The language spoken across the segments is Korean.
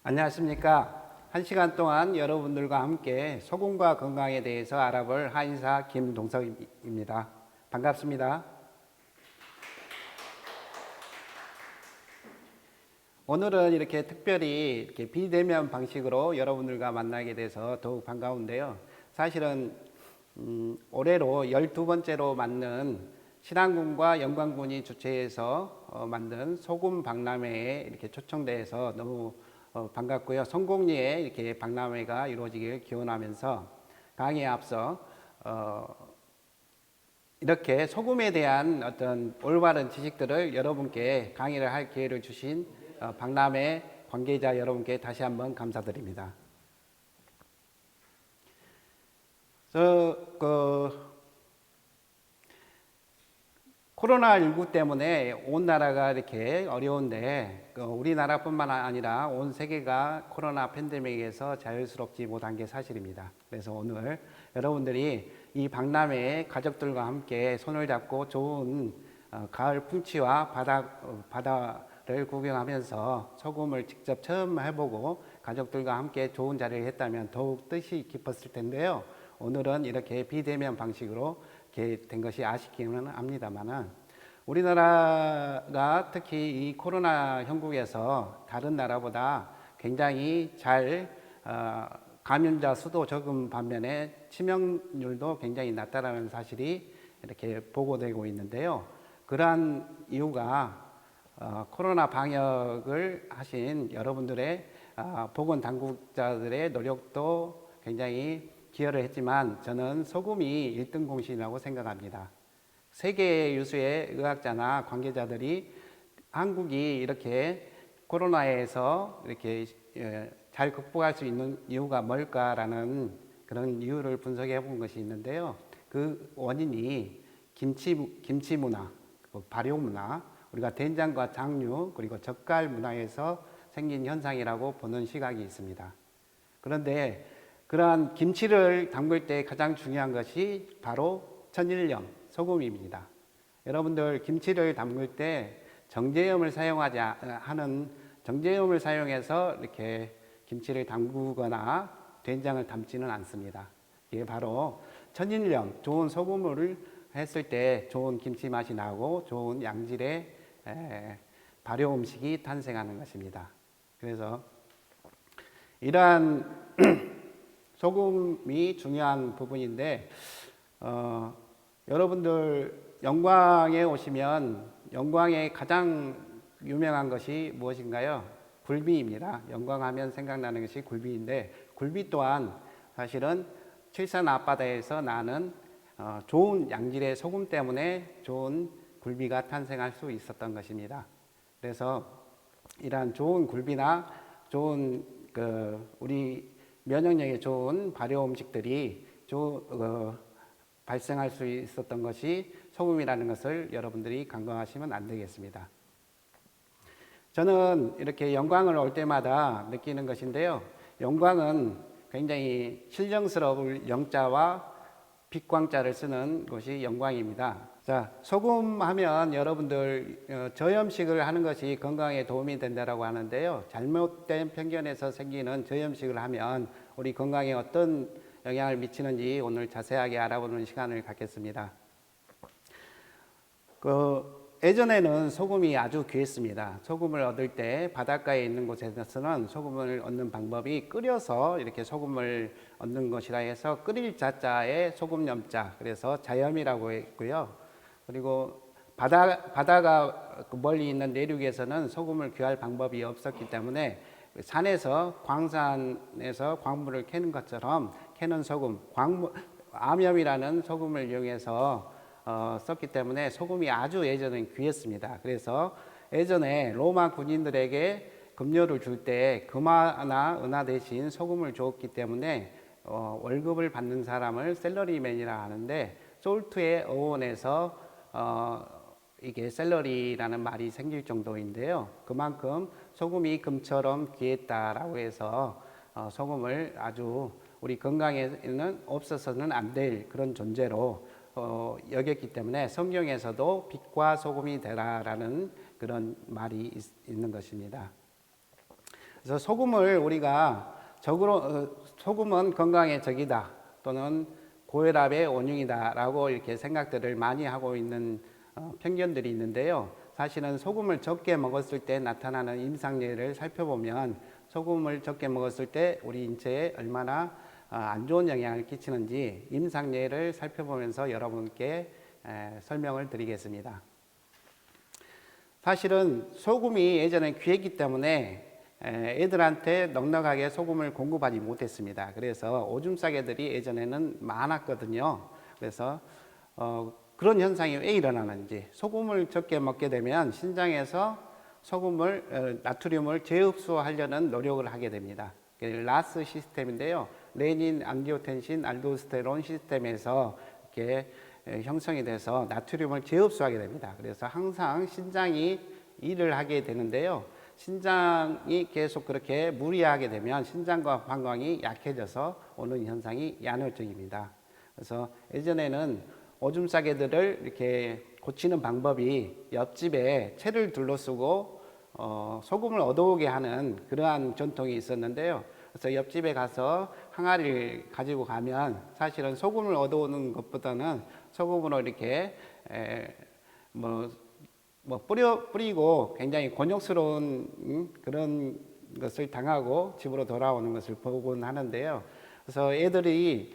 안녕하십니까. 한 시간 동안 여러분들과 함께 소금과 건강에 대해서 알아볼 한의사 김동석입니다. 반갑습니다. 오늘은 이렇게 특별히 이렇게 비대면 방식으로 여러분들과 만나게 돼서 더욱 반가운데요. 사실은 올해로 12번째로 맞는 신안군과 영광군이 주최해서 만든 소금 박람회에 이렇게 초청돼서 너무 반갑고요. 성공리에 이렇게 박람회가 이루어지길 기원하면서 강의에 앞서 이렇게 소금에 대한 어떤 올바른 지식들을 여러분께 강의를 할 기회를 주신 박람회 관계자 여러분께 다시 한번 감사드립니다. 코로나19 때문에 온 나라가 이렇게 어려운데 우리나라뿐만 아니라 온 세계가 코로나 팬데믹에서 자유스럽지 못한 게 사실입니다. 그래서 오늘 여러분들이 이 박람회에 가족들과 함께 손을 잡고 좋은 가을 풍치와 바다를 구경하면서 소금을 직접 처음 해보고 가족들과 함께 좋은 자리를 했다면 더욱 뜻이 깊었을 텐데요. 오늘은 이렇게 비대면 방식으로 된 것이 아쉽기는 합니다만은 우리나라가 특히 이 코로나 형국에서 다른 나라보다 굉장히 잘 감염자 수도 적은 반면에 치명률도 굉장히 낮다라는 사실이 이렇게 보고되고 있는데요. 그러한 이유가 코로나 방역을 하신 여러분들의 보건당국자들의 노력도 굉장히 기여를 했지만 저는 소금이 1등 공신이라고 생각합니다. 세계 유수의 의학자나 관계자들이 한국이 이렇게 코로나에서 이렇게 잘 극복할 수 있는 이유가 뭘까라는 그런 이유를 분석해 본 것이 있는데요. 그 원인이 김치 문화, 발효 문화, 우리가 된장과 장류 그리고 젓갈 문화에서 생긴 현상이라고 보는 시각이 있습니다. 그런데 그러한 김치를 담글 때 가장 중요한 것이 바로 천일염, 소금입니다. 여러분들 김치를 담글 때 정제염을 사용해서 이렇게 김치를 담그거나 된장을 담지는 않습니다. 이게 바로 천일염, 좋은 소금을 했을 때 좋은 김치 맛이 나고 좋은 양질의 발효 음식이 탄생하는 것입니다. 그래서 이러한 소금이 중요한 부분인데 여러분들 영광에 오시면 영광의 가장 유명한 것이 무엇인가요? 굴비입니다. 영광하면 생각나는 것이 굴비인데 굴비 또한 사실은 칠산 앞바다에서 나는 좋은 양질의 소금 때문에 좋은 굴비가 탄생할 수 있었던 것입니다. 그래서 이러한 좋은 굴비나 좋은 우리 면역력에 좋은 발효 음식들이 발생할 수 있었던 것이 소금이라는 것을 여러분들이 간과하시면 안 되겠습니다. 저는 이렇게 영광을 올 때마다 느끼는 것인데요. 영광은 굉장히 신령스러울 영자와 빛광자를 쓰는 것이 영광입니다. 자, 소금 하면 여러분들 저염식을 하는 것이 건강에 도움이 된다고 하는데요. 잘못된 편견에서 생기는 저염식을 하면 우리 건강에 어떤 영향을 미치는지 오늘 자세하게 알아보는 시간을 갖겠습니다. 예전에는 소금이 아주 귀했습니다. 소금을 얻을 때 바닷가에 있는 곳에서는 소금을 얻는 방법이 끓여서 이렇게 소금을 얻는 것이라 해서 끓일 자자에 소금염자, 그래서 자염이라고 했고요. 그리고 바다가 멀리 있는 내륙에서는 소금을 귀할 방법이 없었기 때문에 산에서 광산에서 광물을 캐는 것처럼 캐는 소금, 암염이라는 소금을 이용해서 썼기 때문에 소금이 아주 예전엔 귀했습니다. 그래서 예전에 로마 군인들에게 급료를 줄 때 금화나 은화 대신 소금을 주었기 때문에 월급을 받는 사람을 샐러리맨이라 하는데 솔트의 어원에서 이게 샐러리라는 말이 생길 정도인데요. 그만큼 소금이 금처럼 귀했다라고 해서 소금을 아주 우리 건강에는 없어서는 안 될 그런 존재로 여겼기 때문에 성경에서도 빛과 소금이 되라라는 그런 말이 있는 것입니다. 그래서 소금을 우리가 소금은 건강의 적이다 또는 고혈압의 원흉이다라고 이렇게 생각들을 많이 하고 있는 편견들이 있는데요. 사실은 소금을 적게 먹었을 때 나타나는 임상례를 살펴보면 소금을 적게 먹었을 때 우리 인체에 얼마나 안 좋은 영향을 끼치는지 임상례를 살펴보면서 여러분께 설명을 드리겠습니다. 사실은 소금이 예전에 귀했기 때문에 애들한테 넉넉하게 소금을 공급하지 못했습니다. 그래서 오줌 싸개들이 예전에는 많았거든요. 그래서 그런 현상이 왜 일어나는지, 소금을 적게 먹게 되면 신장에서 나트륨을 재흡수하려는 노력을 하게 됩니다. 라스 시스템인데요. 레닌, angiotensin, 알도스테론 시스템에서 이렇게 형성이 돼서 나트륨을 재흡수하게 됩니다. 그래서 항상 신장이 일을 하게 되는데요. 신장이 계속 그렇게 무리하게 되면 신장과 방광이 약해져서 오는 현상이 야뇨증입니다. 그래서 예전에는 오줌 싸개들을 이렇게 고치는 방법이 옆집에 채를 둘러쓰고 소금을 얻어오게 하는 그러한 전통이 있었는데요. 그래서 옆집에 가서 항아리를 가지고 가면 사실은 소금을 얻어오는 것보다는 소금으로 이렇게 뿌리고 굉장히 곤욕스러운 그런 것을 당하고 집으로 돌아오는 것을 보곤 하는데요. 그래서 애들이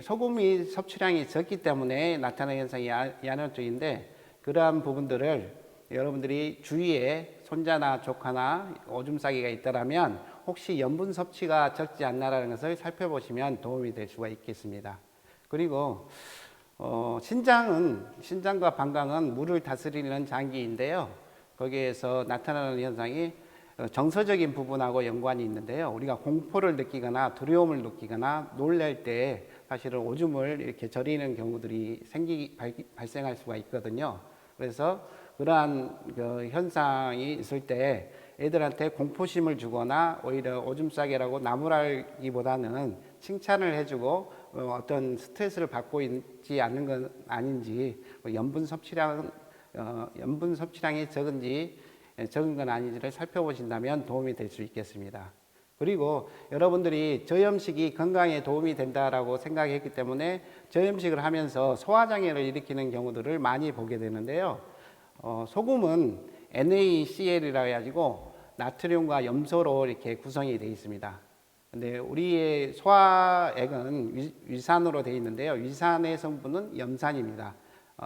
소금이 섭취량이 적기 때문에 나타나는 현상이 야뇨증인데, 그러한 부분들을 여러분들이 주위에 손자나 조카나 오줌 싸개가 있다면 혹시 염분 섭취가 적지 않나라는 것을 살펴보시면 도움이 될 수가 있겠습니다. 그리고 신장과 방광은 물을 다스리는 장기인데요. 거기에서 나타나는 현상이 정서적인 부분하고 연관이 있는데요. 우리가 공포를 느끼거나 두려움을 느끼거나 놀랄 때 사실은 오줌을 이렇게 저리는 경우들이 발생할 수가 있거든요. 그래서 그러한 현상이 있을 때 애들한테 공포심을 주거나 오히려 오줌 싸개라고 나무라기보다는 칭찬을 해주고 어떤 스트레스를 받고 있지 않는 건 아닌지, 염분 섭취량이 적은 건 아닌지를 살펴보신다면 도움이 될 수 있겠습니다. 그리고 여러분들이 저염식이 건강에 도움이 된다라고 생각했기 때문에 저염식을 하면서 소화장애를 일으키는 경우들을 많이 보게 되는데요. 소금은 NaCl이라 해가지고 나트륨과 염소로 이렇게 구성이 되어 있습니다. 근데 우리의 소화액은 위산으로 되어 있는데요. 위산의 성분은 염산입니다.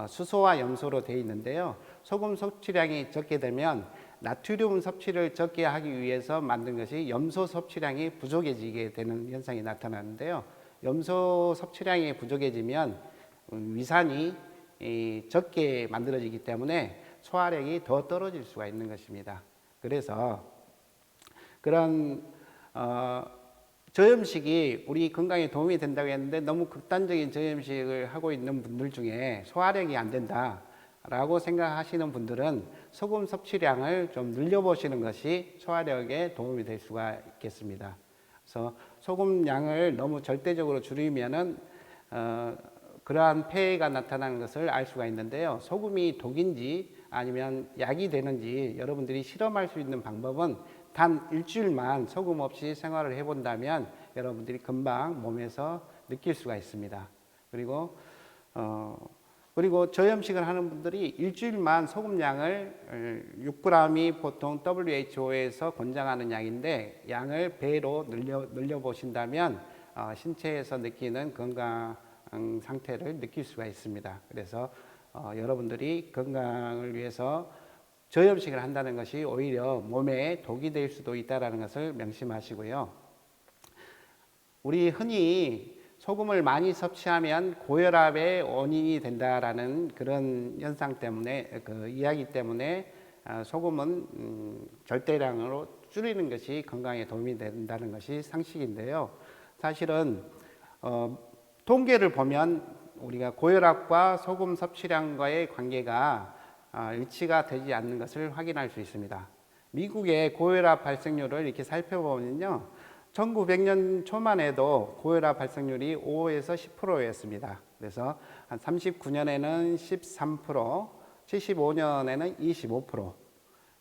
수소와 염소로 되어 있는데요. 소금 섭취량이 적게 되면 나트륨 섭취를 적게 하기 위해서 만든 것이 염소 섭취량이 부족해지게 되는 현상이 나타나는데요. 염소 섭취량이 부족해지면 위산이 적게 만들어지기 때문에 소화력이 더 떨어질 수가 있는 것입니다. 그래서 그런 저염식이 우리 건강에 도움이 된다고 했는데 너무 극단적인 저염식을 하고 있는 분들 중에 소화력이 안 된다라고 생각하시는 분들은 소금 섭취량을 좀 늘려보시는 것이 소화력에 도움이 될 수가 있겠습니다. 그래서 소금 양을 너무 절대적으로 줄이면은 그러한 폐해가 나타나는 것을 알 수가 있는데요. 소금이 독인지 아니면 약이 되는지 여러분들이 실험할 수 있는 방법은 단 일주일만 소금 없이 생활을 해본다면 여러분들이 금방 몸에서 느낄 수가 있습니다. 그리고 저염식을 하는 분들이 일주일만 소금량을 6g이 보통 WHO에서 권장하는 양인데 양을 배로 늘려 보신다면 신체에서 느끼는 건강 상태를 느낄 수가 있습니다. 그래서 여러분들이 건강을 위해서 저염식을 한다는 것이 오히려 몸에 독이 될 수도 있다는 것을 명심하시고요. 우리 흔히 소금을 많이 섭취하면 고혈압의 원인이 된다라는 그런 현상 때문에, 그 이야기 때문에 소금은 절대량으로 줄이는 것이 건강에 도움이 된다는 것이 상식인데요. 사실은 통계를 보면 우리가 고혈압과 소금 섭취량과의 관계가 일치가 되지 않는 것을 확인할 수 있습니다. 미국의 고혈압 발생률을 이렇게 살펴보면요. 1900년 초만 해도 고혈압 발생률이 5에서 10%였습니다. 그래서 한 39년에는 13%, 75년에는 25%,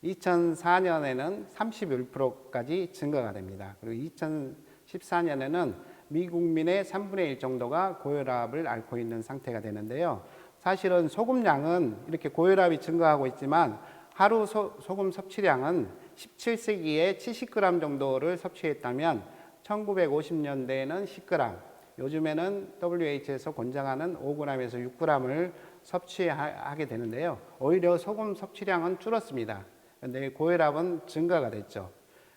2004년에는 31%까지 증가가 됩니다. 그리고 2014년에는 미국민의 3분의 1 정도가 고혈압을 앓고 있는 상태가 되는데요. 사실은 소금량은 이렇게 고혈압이 증가하고 있지만 하루 소금 섭취량은 17세기에 70g 정도를 섭취했다면 1950년대에는 10g, 요즘에는 WHO에서 권장하는 5g에서 6g을 섭취하게 되는데요. 오히려 소금 섭취량은 줄었습니다. 그런데 고혈압은 증가가 됐죠.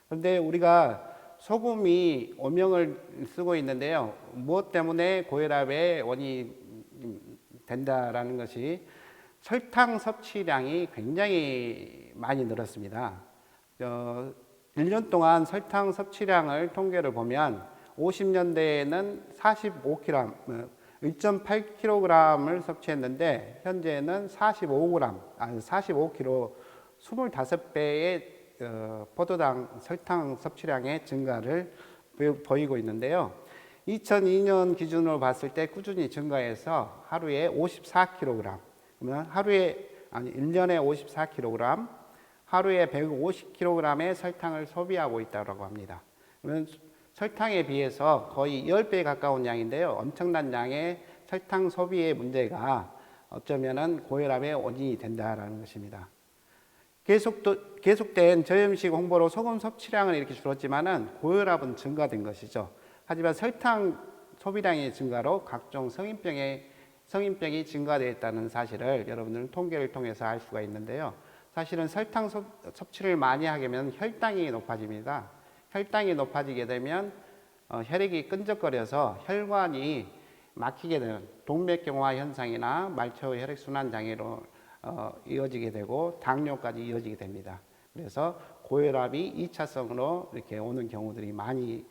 그런데 우리가 소금이 오명을 쓰고 있는데요. 무엇 때문에 고혈압의 원인이 된다라는 것이 설탕 섭취량이 굉장히 많이 늘었습니다. 1년 동안 설탕 섭취량을 통계를 보면 50년대에는 45kg, 1.8kg을 섭취했는데 현재는 45kg, 25배의 포도당 설탕 섭취량의 증가를 보이고 있는데요. 2002년 기준으로 봤을 때 꾸준히 증가해서 하루에 54kg, 그러면 1년에 54kg, 하루에 150kg의 설탕을 소비하고 있다고 합니다. 그러면 설탕에 비해서 거의 10배 가까운 양인데요. 엄청난 양의 설탕 소비의 문제가 어쩌면은 고혈압의 원인이 된다라는 것입니다. 계속된 저염식 홍보로 소금 섭취량은 이렇게 줄었지만은 고혈압은 증가된 것이죠. 하지만 설탕 소비량의 증가로 각종 성인병이 증가되었다는 사실을 여러분들은 통계를 통해서 알 수가 있는데요. 사실은 설탕 섭취를 많이 하게 되면 혈당이 높아집니다. 혈당이 높아지게 되면 혈액이 끈적거려서 혈관이 막히게 되는 동맥경화 현상이나 말초 혈액순환 장애로 이어지게 되고 당뇨까지 이어지게 됩니다. 그래서 고혈압이 2차성으로 이렇게 오는 경우들이 많이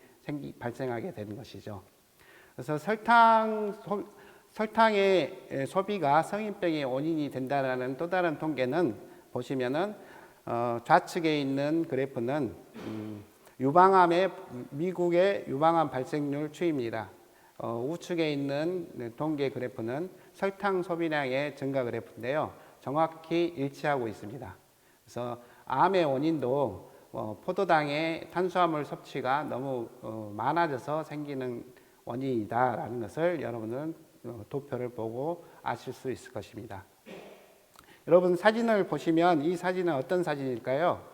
발생하게 되는 것이죠. 그래서 설탕의 소비가 성인병의 원인이 된다는 또 다른 통계는 보시면은 좌측에 있는 그래프는 미국의 유방암 발생률 추이입니다. 우측에 있는 통계 그래프는 설탕 소비량의 증가 그래프인데요. 정확히 일치하고 있습니다. 그래서 암의 원인도 포도당의 탄수화물 섭취가 너무 많아져서 생기는 원인이다라는 것을 여러분은 도표를 보고 아실 수 있을 것입니다. 여러분 사진을 보시면 이 사진은 어떤 사진일까요?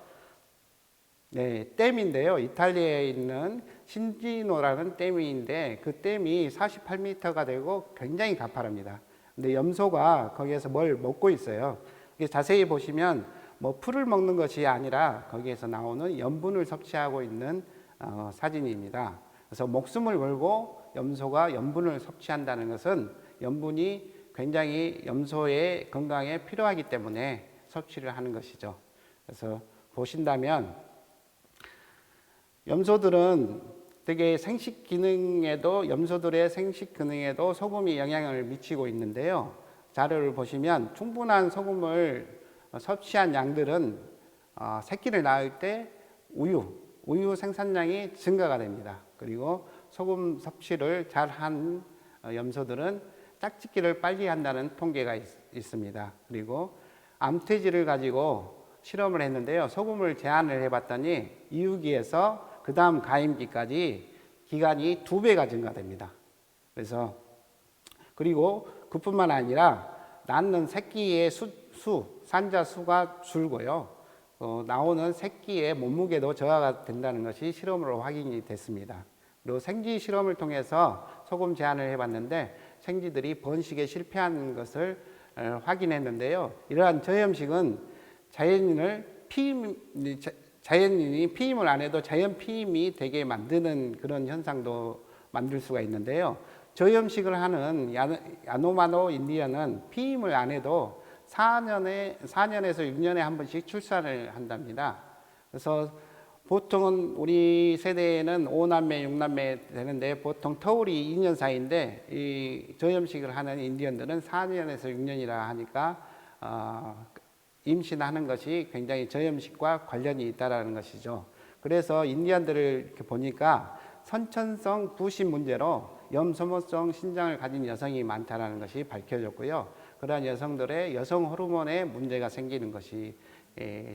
네, 댐인데요. 이탈리아에 있는 신지노라는 댐인데 그 댐이 48m가 되고 굉장히 가파릅니다. 근데 염소가 거기에서 뭘 먹고 있어요. 자세히 보시면 뭐 풀을 먹는 것이 아니라 거기에서 나오는 염분을 섭취하고 있는 사진입니다. 그래서 목숨을 걸고 염소가 염분을 섭취한다는 것은 염분이 굉장히 염소의 건강에 필요하기 때문에 섭취를 하는 것이죠. 그래서 보신다면 염소들의 생식 기능에도 소금이 영향을 미치고 있는데요. 자료를 보시면 충분한 소금을 섭취한 양들은 새끼를 낳을 때 우유 생산량이 증가가 됩니다. 그리고 소금 섭취를 잘한 염소들은 짝짓기를 빨리 한다는 통계가 있습니다. 그리고 암퇴지를 가지고 실험을 했는데요. 소금을 제한을 해봤더니 이유기에서 그 다음 가임기까지 기간이 2배가 증가됩니다. 그리고 그뿐만 아니라 낳는 새끼의 산자 수가 줄고요. 나오는 새끼의 몸무게도 저하가 된다는 것이 실험으로 확인이 됐습니다. 그리고 생쥐 실험을 통해서 소금 제한을 해봤는데 생쥐들이 번식에 실패한 것을 확인했는데요. 이러한 저염식은 자연인이 피임을 안 해도 자연 피임이 되게 만드는 그런 현상도 만들 수가 있는데요. 저염식을 하는 야노마노 인디언은 피임을 안 해도 4년에서 6년에 한 번씩 출산을 한답니다. 그래서 보통은 우리 세대에는 5남매, 6남매 되는데 보통 터울이 2년 사이인데 이 저염식을 하는 인디언들은 4년에서 6년이라 하니까 임신하는 것이 굉장히 저염식과 관련이 있다는 것이죠. 그래서 인디언들을 이렇게 보니까 선천성 부신 문제로 염소모성 신장을 가진 여성이 많다는 것이 밝혀졌고요. 그러한 여성들의 여성 호르몬에 문제가 생기는 것이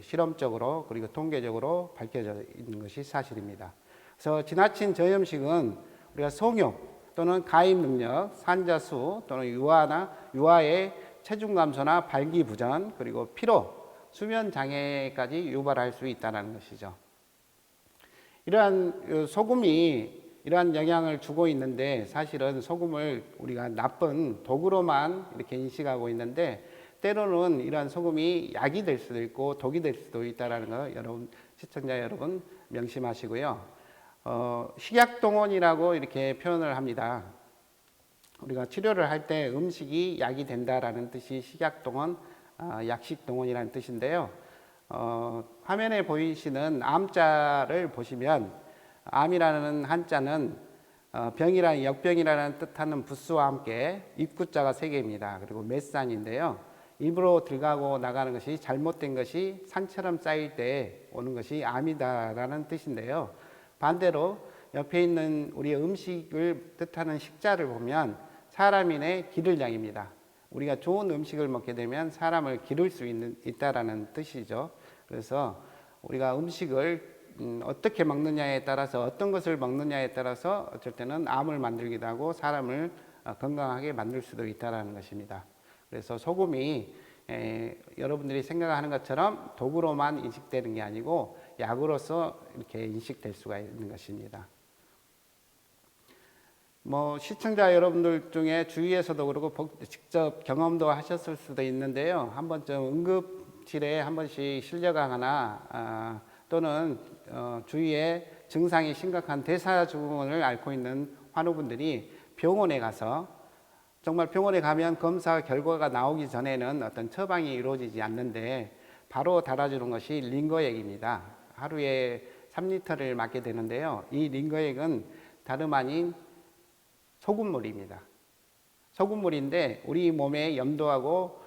실험적으로 그리고 통계적으로 밝혀져 있는 것이 사실입니다. 그래서 지나친 저염식은 우리가 성욕 또는 가입 능력, 산자수 또는 유아의 체중 감소나 발기부전 그리고 피로, 수면 장애까지 유발할 수 있다는 것이죠. 이러한 소금이 이러한 영향을 주고 있는데 사실은 소금을 우리가 나쁜 도구로만 이렇게 인식하고 있는데 때로는 이러한 소금이 약이 될 수도 있고 독이 될 수도 있다는 거 여러분 시청자 여러분 명심하시고요. 식약동원이라고 이렇게 표현을 합니다. 우리가 치료를 할 때 음식이 약이 된다라는 뜻이 식약동원, 약식동원이라는 뜻인데요. 화면에 보이시는 암자를 보시면 암이라는 한자는 병이라는 역병이라는 뜻하는 부수와 함께 입구자가 3개입니다. 그리고 met산인데요. 입으로 들어가고 나가는 것이 잘못된 것이 산처럼 쌓일 때 오는 것이 암이다라는 뜻인데요. 반대로 옆에 있는 우리 음식을 뜻하는 식자를 보면 사람인의 기를 양입니다. 우리가 좋은 음식을 먹게 되면 사람을 기를 수 있다라는 뜻이죠. 그래서 우리가 음식을 어떻게 먹느냐에 따라서 어떤 것을 먹느냐에 따라서 어쩔 때는 암을 만들기도 하고 사람을 건강하게 만들 수도 있다는 것입니다. 그래서 소금이 여러분들이 생각하는 것처럼 도구로만 인식되는 게 아니고 약으로서 이렇게 인식될 수가 있는 것입니다. 시청자 여러분들 중에 주위에서도 그렇고 직접 경험도 하셨을 수도 있는데요. 한 번쯤 응급실에 한 번씩 실려가거나 또는 주위에 증상이 심각한 대사증후군을 앓고 있는 환우분들이 병원에 가서 정말 병원에 가면 검사 결과가 나오기 전에는 어떤 처방이 이루어지지 않는데 바로 달아주는 것이 링거액입니다. 하루에 3리터를 맞게 되는데요. 이 링거액은 다름 아닌 소금물입니다. 소금물인데 우리 몸에 염도하고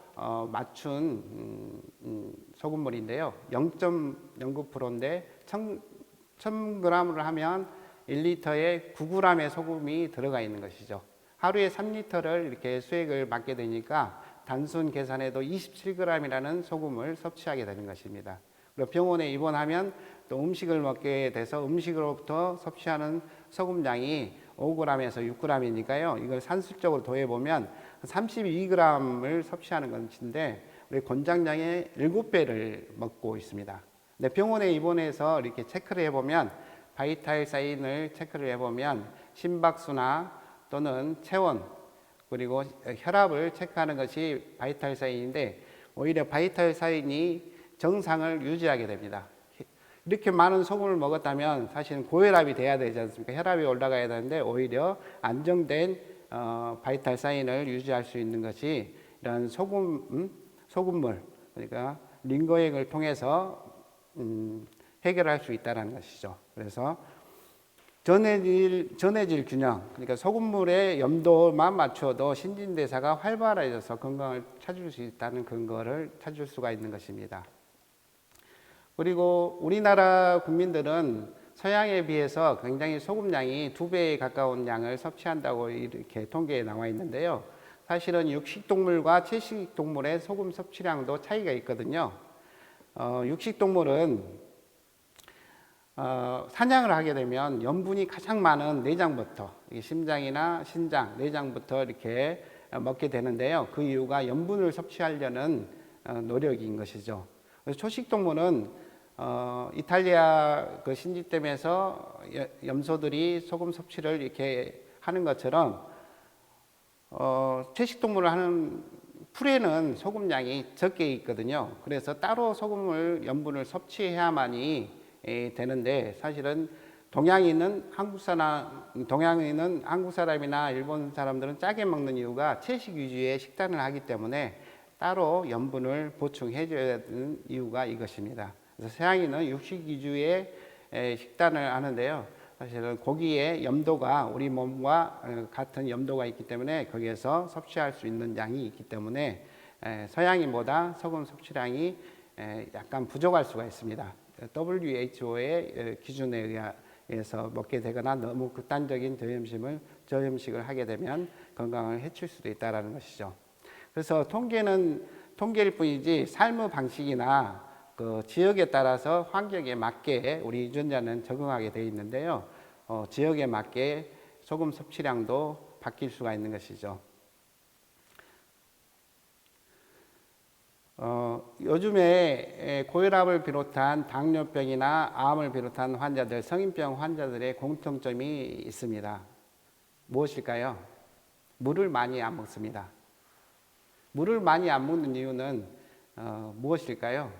맞춘 소금물인데요. 0.09%인데 1000g을 하면 1리터에 9g의 소금이 들어가 있는 것이죠. 하루에 3리터를 이렇게 수액을 맞게 되니까 단순 계산해도 27g이라는 소금을 섭취하게 되는 것입니다. 그리고 병원에 입원하면 또 음식을 먹게 돼서 음식으로부터 섭취하는 소금량이 5g에서 6g이니까요. 이걸 산술적으로 더해보면 32g을 섭취하는 것인데 우리 권장량의 7배를 먹고 있습니다. 근데 병원에 입원해서 이렇게 체크를 해보면 바이탈 사인을 체크를 해보면 심박수나 또는 체온 그리고 혈압을 체크하는 것이 바이탈 사인인데 오히려 바이탈 사인이 정상을 유지하게 됩니다. 이렇게 많은 소금을 먹었다면 사실은 고혈압이 돼야 되지 않습니까? 혈압이 올라가야 되는데 오히려 안정된 바이탈 사인을 유지할 수 있는 것이 이런 소금물 그러니까 링거액을 통해서 해결할 수 있다는 것이죠. 그래서 전해질 균형, 그러니까 소금물의 염도만 맞춰도 신진대사가 활발해져서 건강을 찾을 수 있다는 근거를 찾을 수가 있는 것입니다. 그리고 우리나라 국민들은 서양에 비해서 굉장히 소금량이 2배에 가까운 양을 섭취한다고 이렇게 통계에 나와 있는데요. 사실은 육식동물과 채식동물의 소금 섭취량도 차이가 있거든요. 육식동물은 사냥을 하게 되면 염분이 가장 많은 내장부터 심장이나 신장, 내장부터 이렇게 먹게 되는데요. 그 이유가 염분을 섭취하려는 노력인 것이죠. 그래서 초식동물은 이탈리아 그 신지댐에서 염소들이 소금 섭취를 이렇게 하는 것처럼 채식동물을 하는 풀에는 소금량이 적게 있거든요. 그래서 따로 염분을 섭취해야만이 되는데 사실은 동양인은 한국 사람이나 일본 사람들은 짜게 먹는 이유가 채식 위주의 식단을 하기 때문에 따로 염분을 보충해 줘야 되는 이유가 이것입니다. 그래서 서양인은 육식 위주의 식단을 하는데요. 사실은 고기의 염도가 우리 몸과 같은 염도가 있기 때문에 거기에서 섭취할 수 있는 양이 있기 때문에 서양인보다 소금 섭취량이 약간 부족할 수가 있습니다. WHO의 기준에 의해서 먹게 되거나 너무 극단적인 저염식을 하게 되면 건강을 해칠 수도 있다는 것이죠. 그래서 통계는 통계일 뿐이지 삶의 방식이나 그 지역에 따라서 환경에 맞게 우리 유전자는 적응하게 되어 있는데요. 지역에 맞게 소금 섭취량도 바뀔 수가 있는 것이죠. 요즘에 고혈압을 비롯한 당뇨병이나 암을 비롯한 환자들, 성인병 환자들의 공통점이 있습니다. 무엇일까요? 물을 많이 안 먹습니다. 물을 많이 안 먹는 이유는 무엇일까요?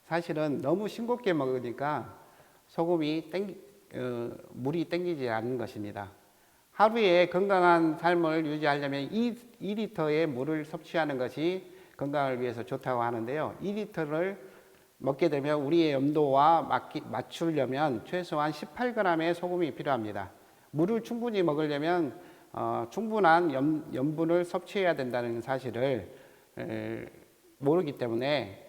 사실은 너무 싱겁게 먹으니까 물이 땡기지 않는 것입니다. 하루에 건강한 삶을 유지하려면 2리터의 물을 섭취하는 것이 건강을 위해서 좋다고 하는데요. 2리터를 먹게 되면 우리의 염도와 맞추려면 최소한 18g의 소금이 필요합니다. 물을 충분히 먹으려면 충분한 염분을 섭취해야 된다는 사실을 모르기 때문에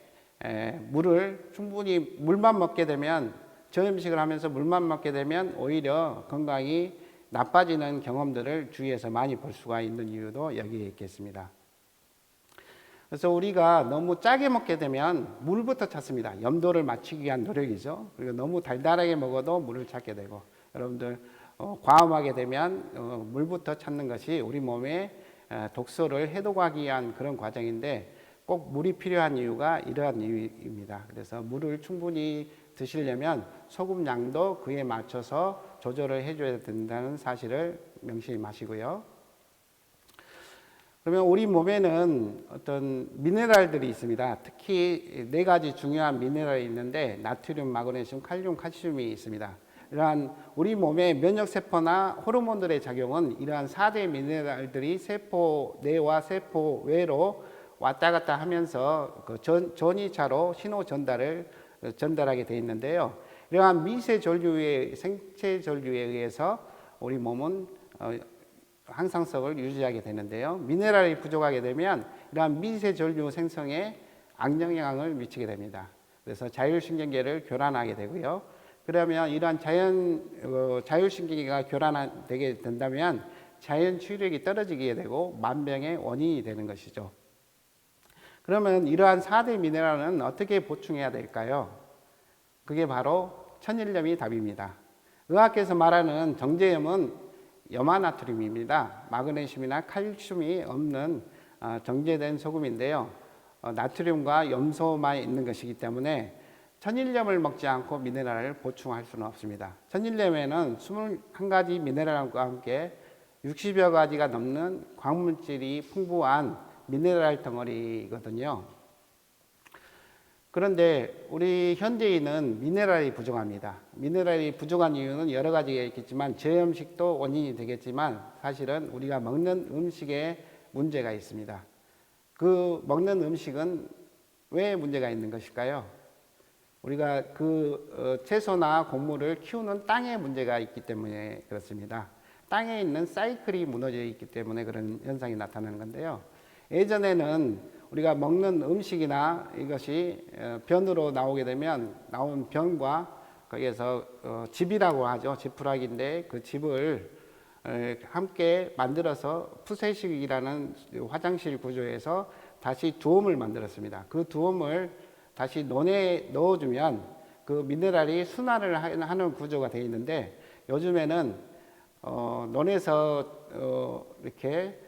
물만 먹게 되면 저염식을 하면서 물만 먹게 되면 오히려 건강이 나빠지는 경험들을 주위에서 많이 볼 수가 있는 이유도 여기에 있겠습니다. 그래서 우리가 너무 짜게 먹게 되면 물부터 찾습니다. 염도를 맞추기 위한 노력이죠. 그리고 너무 달달하게 먹어도 물을 찾게 되고, 여러분들 과음하게 되면 물부터 찾는 것이 우리 몸에 독소를 해독하기 위한 그런 과정인데, 꼭 물이 필요한 이유가 이러한 이유입니다. 그래서 물을 충분히 드시려면 소금 양도 그에 맞춰서 조절을 해줘야 된다는 사실을 명심히 마시고요. 그러면 우리 몸에는 어떤 미네랄들이 있습니다. 특히 4가지 중요한 미네랄이 있는데 나트륨, 마그네슘, 칼륨, 칼슘이 있습니다. 이러한 우리 몸의 면역세포나 호르몬들의 작용은 이러한 4대 미네랄들이 세포 내와 세포 외로 왔다 갔다 하면서 그 전이차로 신호 전달하게 되어 있는데요. 이러한 미세 전류의 생체 전류에 의해서 우리 몸은 항상성을 유지하게 되는데요. 미네랄이 부족하게 되면 이러한 미세 전류 생성에 악영향을 미치게 됩니다. 그래서 자율신경계를 교란하게 되고요. 그러면 이러한 자율신경계가 교란되게 된다면 자연 치유력이 떨어지게 되고 만병의 원인이 되는 것이죠. 그러면 이러한 4대 미네랄은 어떻게 보충해야 될까요? 그게 바로 천일염이 답입니다. 의학에서 말하는 정제염은 염화나트륨입니다. 마그네슘이나 칼슘이 없는 정제된 소금인데요. 나트륨과 염소만 있는 것이기 때문에 천일염을 먹지 않고 미네랄을 보충할 수는 없습니다. 천일염에는 21가지 미네랄과 함께 60여 가지가 넘는 광물질이 풍부한 미네랄 덩어리거든요. 그런데 우리 현대인은 미네랄이 부족합니다. 미네랄이 부족한 이유는 여러 가지가 있겠지만 저염식도 원인이 되겠지만 사실은 우리가 먹는 음식에 문제가 있습니다. 그 먹는 음식은 왜 문제가 있는 것일까요? 우리가 채소나 곡물을 키우는 땅에 문제가 있기 때문에 그렇습니다. 땅에 있는 사이클이 무너져 있기 때문에 그런 현상이 나타나는 건데요. 예전에는 우리가 먹는 음식이나 이것이 변으로 나오게 되면 나온 변과 거기에서 즙이라고 하죠. 지푸라기인데 그 즙을 함께 만들어서 푸세식이라는 화장실 구조에서 다시 두엄을 만들었습니다. 그 두엄을 다시 논에 넣어주면 그 미네랄이 순환을 하는 구조가 되어 있는데 요즘에는 논에서 이렇게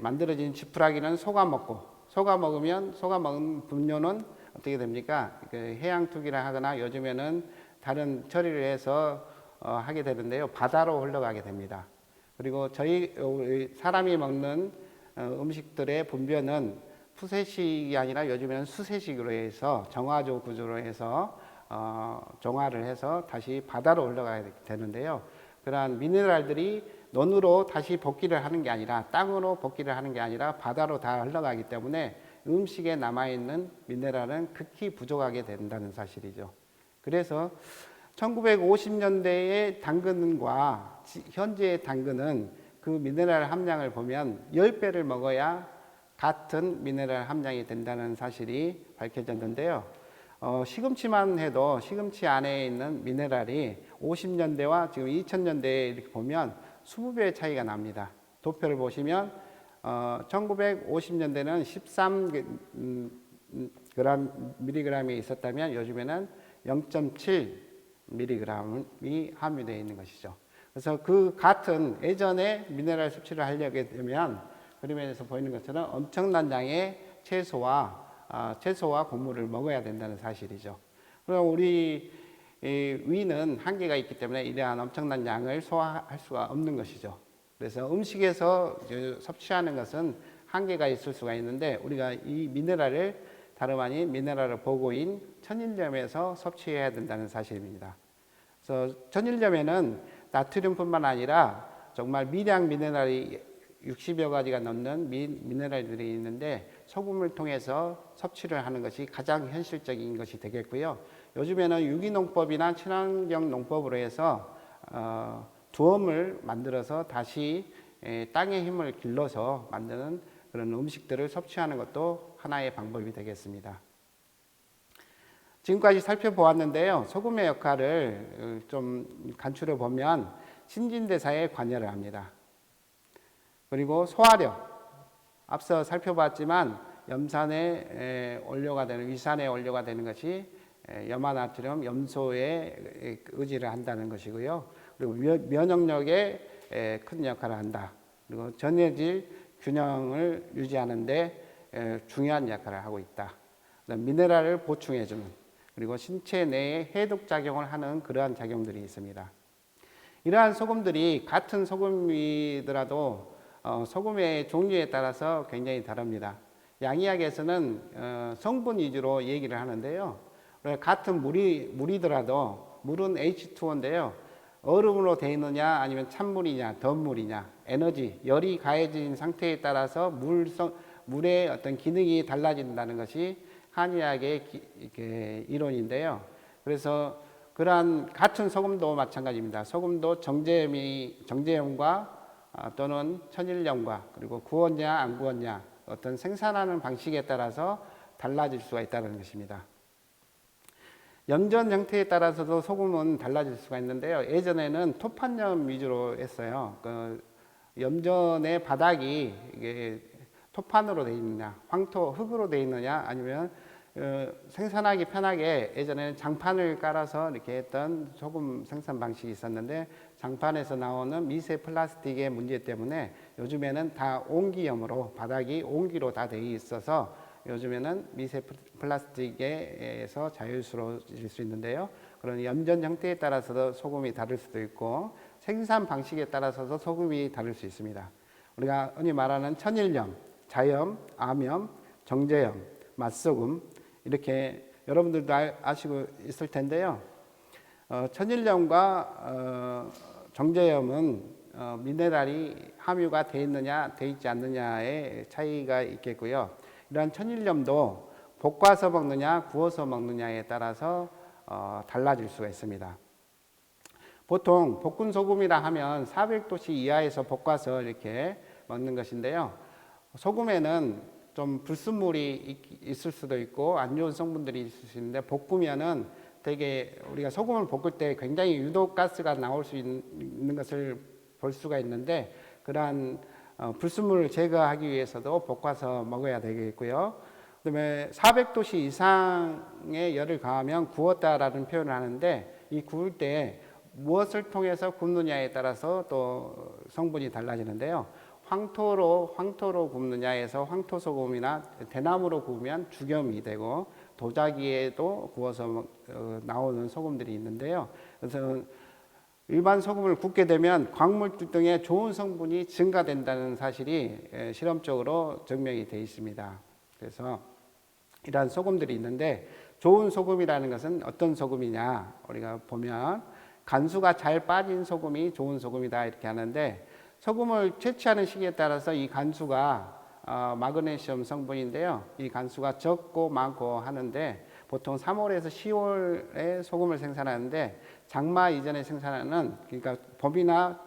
만들어진 지푸라기는 속아 먹으면 속아 먹은 분뇨는 어떻게 됩니까? 해양 투기를 하거나 요즘에는 다른 처리를 해서 하게 되는데요. 바다로 흘러가게 됩니다. 그리고 사람이 먹는 음식들의 분변은 푸세식이 아니라 요즘에는 수세식으로 해서 정화조 구조로 해서 정화를 해서 다시 바다로 흘러가게 되는데요. 그러한 미네랄들이 논으로 다시 복귀를 하는 게 아니라 땅으로 복귀를 하는 게 아니라 바다로 다 흘러가기 때문에 음식에 남아있는 미네랄은 극히 부족하게 된다는 사실이죠. 그래서 1950년대의 당근과 현재의 당근은 그 미네랄 함량을 보면 10배를 먹어야 같은 미네랄 함량이 된다는 사실이 밝혀졌는데요. 시금치만 해도 시금치 안에 있는 미네랄이 50년대와 지금 2000년대에 이렇게 보면 20배의 차이가 납니다. 도표를 보시면 1950년대는 그람 미리그램이 있었다면 요즘에는 0.7 미리그램이 함유되어 있는 것이죠. 그래서 그 같은 예전에 미네랄 섭취를 하려게 되면 그림에서 보이는 것처럼 엄청난 양의 채소와 곡물을 먹어야 된다는 사실이죠. 그럼 우리 위는 한계가 있기 때문에 이러한 엄청난 양을 소화할 수가 없는 것이죠. 그래서 음식에서 섭취하는 것은 한계가 있을 수가 있는데 우리가 이 미네랄을 다름 아닌 미네랄의 보고인 천일염에서 섭취해야 된다는 사실입니다. 그래서 천일염에는 나트륨뿐만 아니라 정말 미량 미네랄이 60여 가지가 넘는 미네랄들이 있는데 소금을 통해서 섭취를 하는 것이 가장 현실적인 것이 되겠고요. 요즘에는 유기농법이나 친환경 농법으로 해서 두엄을 만들어서 다시 땅의 힘을 길러서 만드는 그런 음식들을 섭취하는 것도 하나의 방법이 되겠습니다. 지금까지 살펴보았는데요. 소금의 역할을 좀 간추려 보면 신진대사에 관여를 합니다. 그리고 소화력, 앞서 살펴봤지만 염산의 원료가 되는, 위산의 원료가 되는 것이 염화나트륨, 염소에 의지를 한다는 것이고요. 그리고 면역력에 큰 역할을 한다. 그리고 전해질 균형을 유지하는 데 중요한 역할을 하고 있다. 미네랄을 보충해주는, 그리고 신체 내에 해독 작용을 하는 그러한 작용들이 있습니다. 이러한 소금들이 같은 소금이더라도 소금의 종류에 따라서 굉장히 다릅니다. 양의학에서는 성분 위주로 얘기를 하는데요. 같은 물이더라도 물은 H2O인데요. 얼음으로 되어 있느냐 아니면 찬물이냐 덤물이냐 에너지, 열이 가해진 상태에 따라서 물의 어떤 기능이 달라진다는 것이 한의학의 이론인데요. 그래서 그러한 같은 소금도 마찬가지입니다. 소금도 정제염과 또는 천일염과 그리고 구웠냐 안 구웠냐 어떤 생산하는 방식에 따라서 달라질 수가 있다는 것입니다. 염전 형태에 따라서도 소금은 달라질 수가 있는데요. 예전에는 토판염 위주로 했어요. 그 염전의 바닥이 이게 토판으로 되어 있느냐, 황토, 흙으로 되어 있느냐, 아니면 생산하기 편하게 예전에는 장판을 깔아서 이렇게 했던 소금 생산 방식이 있었는데 장판에서 나오는 미세 플라스틱의 문제 때문에 요즘에는 다 온기염으로 바닥이 온기로 다 되어 있어서 요즘에는 미세 플라스틱에서 자유스러워질 수 있는데요. 그런 염전 형태에 따라서도 소금이 다를 수도 있고 생산 방식에 따라서도 소금이 다를 수 있습니다. 우리가 흔히 말하는 천일염, 자염, 암염, 정제염, 맛소금 이렇게 여러분들도 아시고 있을 텐데요. 천일염과 정제염은 미네랄이 함유가 되어 있느냐 되어 있지 않느냐의 차이가 있겠고요. 이러한 천일염도 볶아서 먹느냐 구워서 먹느냐에 따라서 달라질 수가 있습니다. 보통 볶은 소금이라 하면 400도씨 이하에서 볶아서 이렇게 먹는 것인데요. 소금에는 좀 불순물이 있을 수도 있고 안 좋은 성분들이 있을 수 있는데 볶으면은 되게 우리가 소금을 볶을 때 굉장히 유독가스가 나올 수 있는 것을 볼 수가 있는데 그러한 불순물을 제거하기 위해서도 볶아서 먹어야 되겠고요. 그다음에 400도씨 이상의 열을 가하면 구웠다라는 표현을 하는데 이 구울 때 무엇을 통해서 굽느냐에 따라서 또 성분이 달라지는데요. 황토로 굽느냐에서 황토소금이나 대나무로 구우면 죽염이 되고 도자기에도 구워서 나오는 소금들이 있는데요. 그래서 일반 소금을 굽게 되면 광물질 등의 좋은 성분이 증가된다는 사실이 실험적으로 증명이 되어 있습니다. 그래서 이러한 소금들이 있는데 좋은 소금이라는 것은 어떤 소금이냐 우리가 보면 간수가 잘 빠진 소금이 좋은 소금이다 이렇게 하는데 소금을 채취하는 시기에 따라서 이 간수가 마그네슘 성분인데요. 이 간수가 적고 많고 하는데 보통 3월에서 10월에 소금을 생산하는데 장마 이전에 생산하는 그러니까 봄이나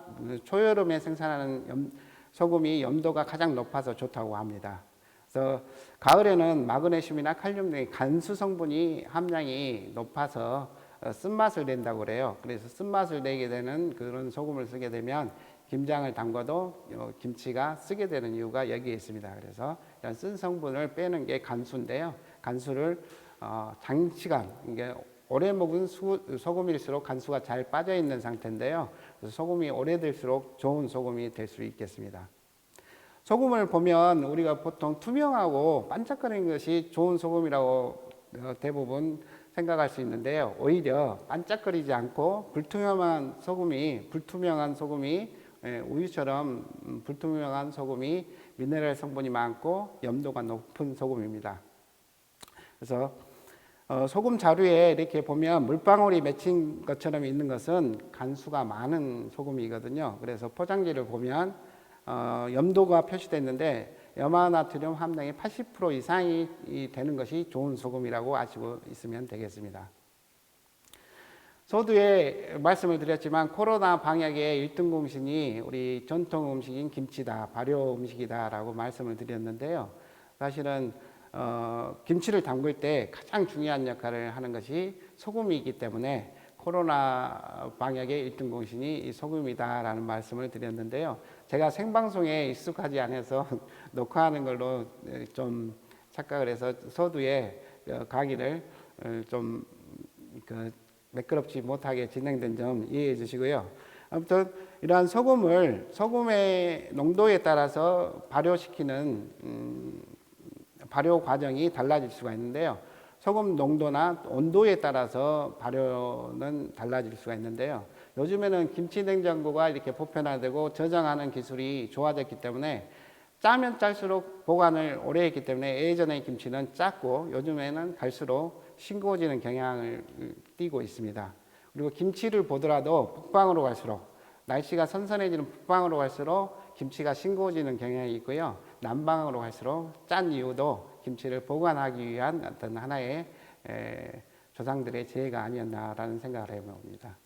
초여름에 생산하는 소금이 염도가 가장 높아서 좋다고 합니다. 그래서 가을에는 마그네슘이나 칼륨 등의 간수 성분이 함량이 높아서 쓴맛을 낸다고 그래요. 그래서 쓴맛을 내게 되는 그런 소금을 쓰게 되면 김장을 담궈도 김치가 쓰게 되는 이유가 여기에 있습니다. 그래서 쓴 성분을 빼는 게 간수인데요. 간수를 장시간, 이게 오래 먹은 소금일수록 간수가 잘 빠져 있는 상태인데요. 그래서 소금이 오래될수록 좋은 소금이 될 수 있겠습니다. 소금을 보면 우리가 보통 투명하고 반짝거리는 것이 좋은 소금이라고 대부분 생각할 수 있는데요. 오히려 반짝거리지 않고 불투명한 소금이 우유처럼 불투명한 소금이 미네랄 성분이 많고 염도가 높은 소금입니다. 그래서 소금 자루에 이렇게 보면 물방울이 맺힌 것처럼 있는 것은 간수가 많은 소금이거든요. 그래서 포장지를 보면 염도가 표시되어 있는데 염화나트륨 함량이 80% 이상이 되는 것이 좋은 소금이라고 아시고 있으면 되겠습니다. 서두에 말씀을 드렸지만 코로나 방역의 1등 공신이 우리 전통 음식인 김치다, 발효 음식이다라고 말씀을 드렸는데요. 사실은 김치를 담글 때 가장 중요한 역할을 하는 것이 소금이기 때문에 코로나 방역의 1등 공신이 이 소금이다라는 말씀을 드렸는데요. 제가 생방송에 익숙하지 않아서 녹화하는 걸로 좀 착각을 해서 서두에 강의를 좀 매끄럽지 못하게 진행된 점 이해해 주시고요. 아무튼 이러한 소금의 농도에 따라서 발효시키는 발효 과정이 달라질 수가 있는데요. 소금 농도나 온도에 따라서 발효는 달라질 수가 있는데요. 요즘에는 김치 냉장고가 이렇게 보편화되고 저장하는 기술이 좋아졌기 때문에 짜면 짤수록 보관을 오래 했기 때문에 예전의 김치는 짰고 요즘에는 갈수록 싱거워지는 경향을 띠고 있습니다. 그리고 김치를 보더라도 북방으로 갈수록 날씨가 선선해지는 북방으로 갈수록 김치가 싱거워지는 경향이 있고요. 남방으로 갈수록 짠 이유도 김치를 보관하기 위한 어떤 하나의 조상들의 지혜가 아니었나라는 생각을 해봅니다.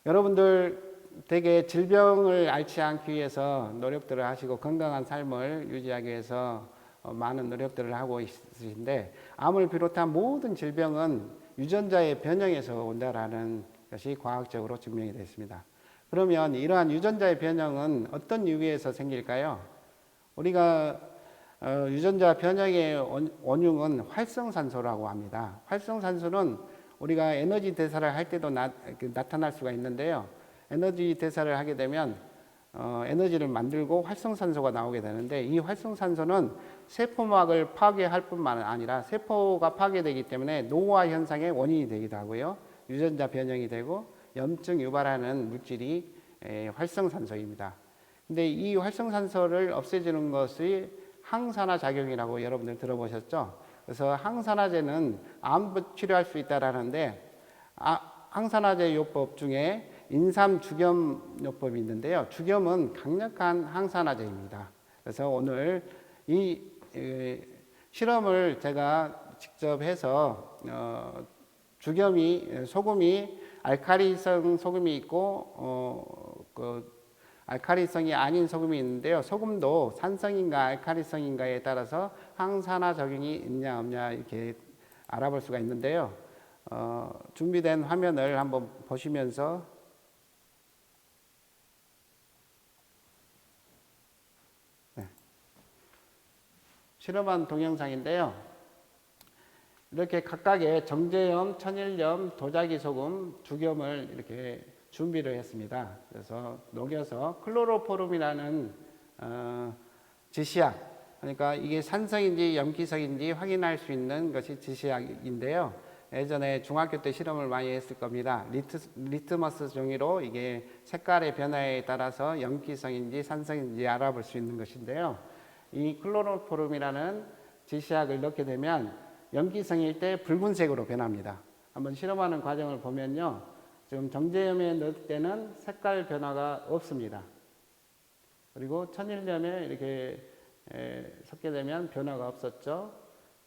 여러분들 되게 질병을 앓지 않기 위해서 노력들을 하시고 건강한 삶을 유지하기 위해서 많은 노력들을 하고 있으신데 암을 비롯한 모든 질병은 유전자의 변형에서 온다라는 것이 과학적으로 증명이 됐습니다. 그러면 이러한 유전자의 변형은 어떤 이유에서 생길까요? 우리가 유전자 변형의 원흉은 활성산소라고 합니다. 활성산소는 우리가 에너지 대사를 할 때도 나타날 수가 있는데요. 에너지 대사를 하게 되면 에너지를 만들고 활성산소가 나오게 되는데 이 활성산소는 세포막을 파괴할 뿐만 아니라 세포가 파괴되기 때문에 노화 현상의 원인이 되기도 하고요. 유전자 변형이 되고 염증 유발하는 물질이 활성산소입니다. 근데 이 활성산소를 없애주는 것이 항산화 작용이라고 여러분들 들어보셨죠? 그래서 항산화제는 암 치료할 수 있다라는데 항산화제 요법 중에 인삼주겸요법이 있는데요. 주겸은 강력한 항산화제입니다. 그래서 오늘 이 실험을 제가 직접 해서 소금이 알칼리성 소금이 있고 알칼리성이 아닌 소금이 있는데요. 소금도 산성인가 알칼리성인가에 따라서 항산화 작용이 있냐 없냐 이렇게 알아볼 수가 있는데요. 준비된 화면을 한번 보시면서 실험한 동영상인데요. 이렇게 각각의 정제염, 천일염, 도자기 소금, 주겸을 이렇게 준비를 했습니다. 그래서 녹여서 클로로포름이라는 지시약, 그러니까 이게 산성인지 염기성인지 확인할 수 있는 것이 지시약인데요. 예전에 중학교 때 실험을 많이 했을 겁니다. 리트머스 종이로 이게 색깔의 변화에 따라서 염기성인지 산성인지 알아볼 수 있는 것인데요. 이 클로로포름이라는 지시약을 넣게 되면 염기성일 때 붉은색으로 변합니다. 한번 실험하는 과정을 보면요. 지금 정제염에 넣을 때는 색깔 변화가 없습니다. 그리고 천일염에 이렇게 섞게 되면 변화가 없었죠.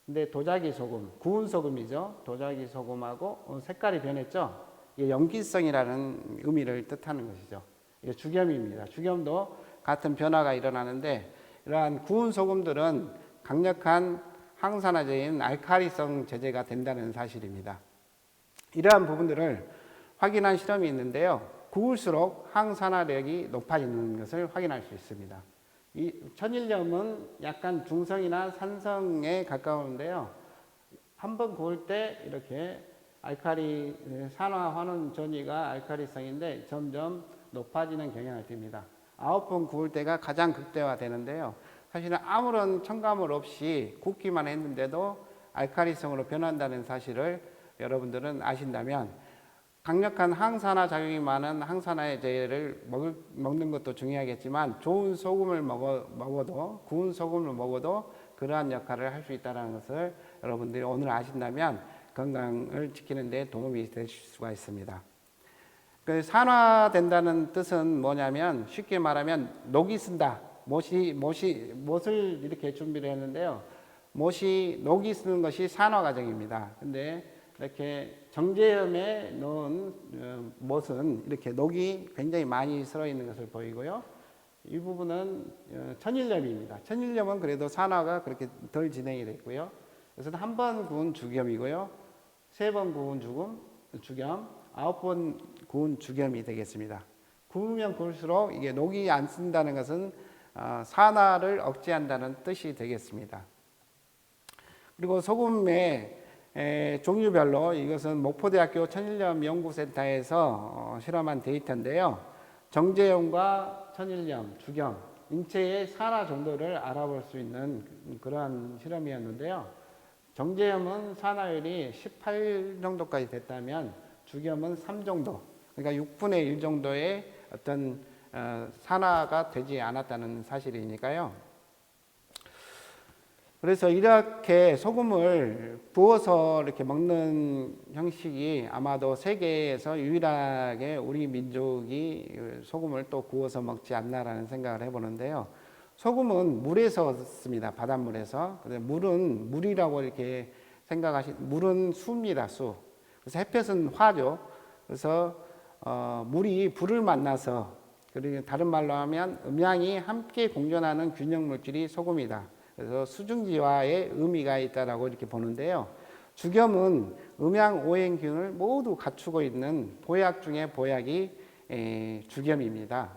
근데 도자기 소금, 구운 소금이죠. 도자기 소금하고 색깔이 변했죠. 이게 염기성이라는 의미를 뜻하는 것이죠. 이게 주겸입니다. 주겸도 같은 변화가 일어나는데 이러한 구운 소금들은 강력한 항산화제인 알칼리성 제제가 된다는 사실입니다. 이러한 부분들을 확인한 실험이 있는데요. 구울수록 항산화력이 높아지는 것을 확인할 수 있습니다. 이 천일염은 약간 중성이나 산성에 가까운데요. 한번 구울 때 이렇게 산화 환원 전이가 알칼리성인데 점점 높아지는 경향을 띱니다. 9번 구울 때가 가장 극대화되는데요. 사실은 아무런 첨가물 없이 굽기만 했는데도 알칼리성으로 변한다는 사실을 여러분들은 아신다면, 강력한 항산화 작용이 많은 항산화제를 먹는 것도 중요하겠지만 좋은 소금을 먹어도, 구운 소금을 먹어도 그러한 역할을 할 수 있다는 것을 여러분들이 오늘 아신다면 건강을 지키는 데 도움이 될 수가 있습니다. 그 산화된다는 뜻은 뭐냐면, 쉽게 말하면 녹이 쓴다. 못을 이렇게 준비를 했는데요. 녹이 쓰는 것이 산화 과정입니다. 근데 이렇게 정제염에 넣은 못은 이렇게 녹이 굉장히 많이 들어 있는 것을 보이고요. 이 부분은 천일염입니다. 천일염은 그래도 산화가 그렇게 덜 진행이 됐고요. 그래서 한 번 구운 죽염이고요. 3번 구운 죽염, 9번 구운 죽염이 되겠습니다. 구우면 구울수록 이게 녹이 안 쓴다는 것은 산화를 억제한다는 뜻이 되겠습니다. 그리고 소금의 종류별로, 이것은 목포대학교 천일염 연구센터에서 실험한 데이터인데요. 정제염과 천일염, 죽염, 인체의 산화 정도를 알아볼 수 있는 그러한 실험이었는데요. 정제염은 산화율이 18 정도까지 됐다면 죽염은 3 정도, 그러니까 6분의 1 정도의 어떤 산화가 되지 않았다는 사실이니까요. 그래서 이렇게 소금을 부어서 이렇게 먹는 형식이 아마도 세계에서 유일하게 우리 민족이 소금을 또 구워서 먹지 않나라는 생각을 해보는데요. 소금은 물에서 씁니다. 바닷물에서. 물은 물이라고 이렇게 물은 수입니다. 수. 그래서 햇볕은 화죠. 그래서 물이 불을 만나서, 그리고 다른 말로 하면 음양이 함께 공존하는 균형 물질이 소금이다. 그래서 수증기와의 의미가 있다라고 이렇게 보는데요. 죽염은 음양 오행균을 모두 갖추고 있는 보약 중에 보약이 죽염입니다.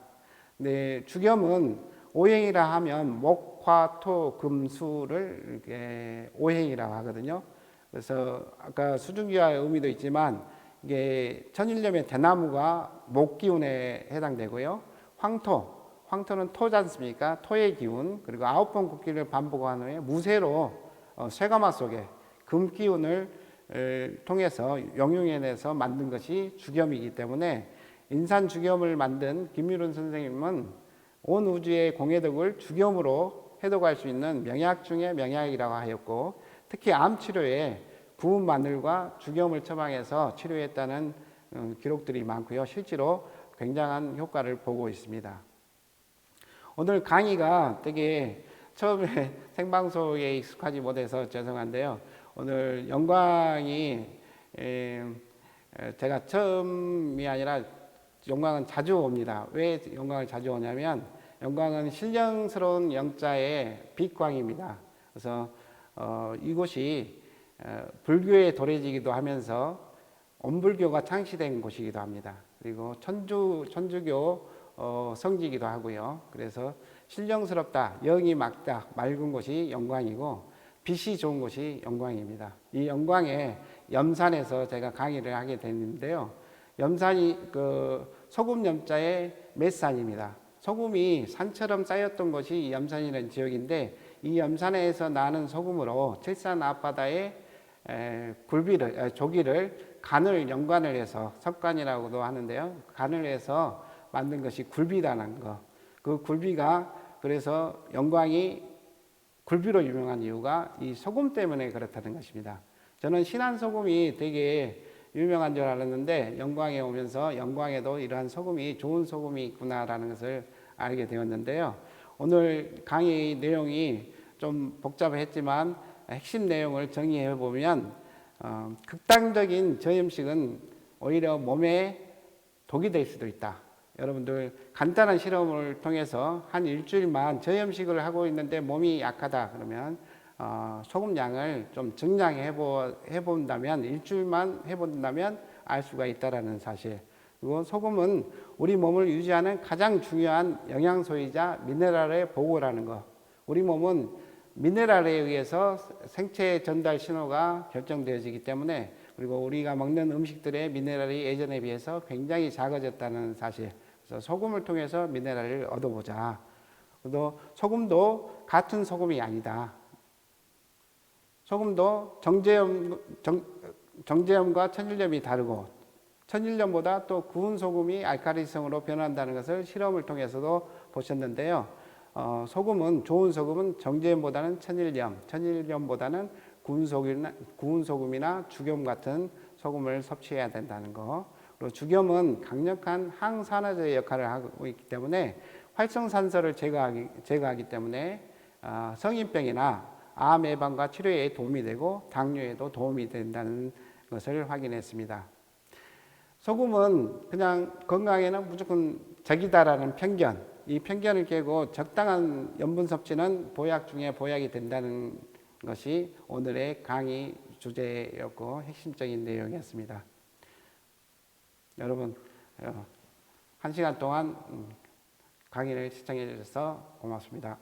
네, 죽염은 오행이라 하면 목, 화, 토, 금, 수를 오행이라고 하거든요. 그래서 아까 수증기와의 의미도 있지만, 이게 천일염의 대나무가 목 기운에 해당되고요. 황토는 토지 않습니까? 토의 기운. 그리고 9번 굽기를 반복한 후에 무쇠로 쇠가마 속에 금 기운을 통해서 영용해내서 만든 것이 죽염이기 때문에, 인산 죽염을 만든 김유른 선생님은 온 우주의 공해독을 죽염으로 해독할 수 있는 명약 중에 명약이라고 하였고, 특히 암 치료에 구운 마늘과 죽염을 처방해서 치료했다는 기록들이 많고요. 실제로 굉장한 효과를 보고 있습니다. 오늘 강의가 되게 처음에 생방송에 익숙하지 못해서 죄송한데요. 오늘 영광이, 제가 처음이 아니라 영광은 자주 옵니다. 왜 영광을 자주 오냐면, 영광은 신령스러운 영자의 빛광입니다. 그래서 이곳이 불교의 도래지기도 하면서 온불교가 창시된 곳이기도 합니다. 그리고 천주교 성지이기도 하고요. 그래서 신령스럽다, 영이 맑다, 맑은 곳이 영광이고 빛이 좋은 곳이 영광입니다. 이 영광에 염산에서 제가 강의를 하게 됐는데요. 염산이 소금 염자의 맷산입니다. 소금이 산처럼 쌓였던 곳이 염산이라는 지역인데, 이 염산에서 나는 소금으로 칠산 앞바다에 조기를 연관을 해서, 석관이라고도 하는데요. 간을 해서 만든 것이 굴비라는 거. 그 굴비가, 그래서 영광이 굴비로 유명한 이유가 이 소금 때문에 그렇다는 것입니다. 저는 신안 소금이 되게 유명한 줄 알았는데, 영광에 오면서 영광에도 이러한 소금이, 좋은 소금이 있구나라는 것을 알게 되었는데요. 오늘 강의 내용이 좀 복잡했지만 핵심 내용을 정리해 보면, 극단적인 저염식은 오히려 몸에 독이 될 수도 있다. 여러분들 간단한 실험을 통해서 한 일주일만 저염식을 하고 있는데 몸이 약하다 그러면 소금 양을 좀 증량해 본다면, 일주일만 해본다면 알 수가 있다라는 사실. 그리고 소금은 우리 몸을 유지하는 가장 중요한 영양소이자 미네랄의 보고라는 거. 우리 몸은 미네랄에 의해서 생체 전달 신호가 결정되어지기 때문에, 그리고 우리가 먹는 음식들의 미네랄이 예전에 비해서 굉장히 작아졌다는 사실. 그래서 소금을 통해서 미네랄을 얻어보자. 또 소금도 같은 소금이 아니다. 소금도 정제염과 천일염이 다르고, 천일염보다 또 구운 소금이 알칼리성으로 변한다는 것을 실험을 통해서도 보셨는데요. 소금은, 좋은 소금은 정제염보다는 천일염, 천일염보다는 구운 소금이나 죽염 같은 소금을 섭취해야 된다는 거. 그리고 죽염은 강력한 항산화제 역할을 하고 있기 때문에 활성산소를 제거하기 때문에 성인병이나 암 예방과 치료에 도움이 되고 당뇨에도 도움이 된다는 것을 확인했습니다. 소금은 그냥 건강에는 무조건 적이다라는 편견, 이 편견을 깨고 적당한 염분 섭취는 보약 중에 보약이 된다는 것이 오늘의 강의 주제였고 핵심적인 내용이었습니다. 여러분, 1시간 동안 강의를 시청해 주셔서 고맙습니다.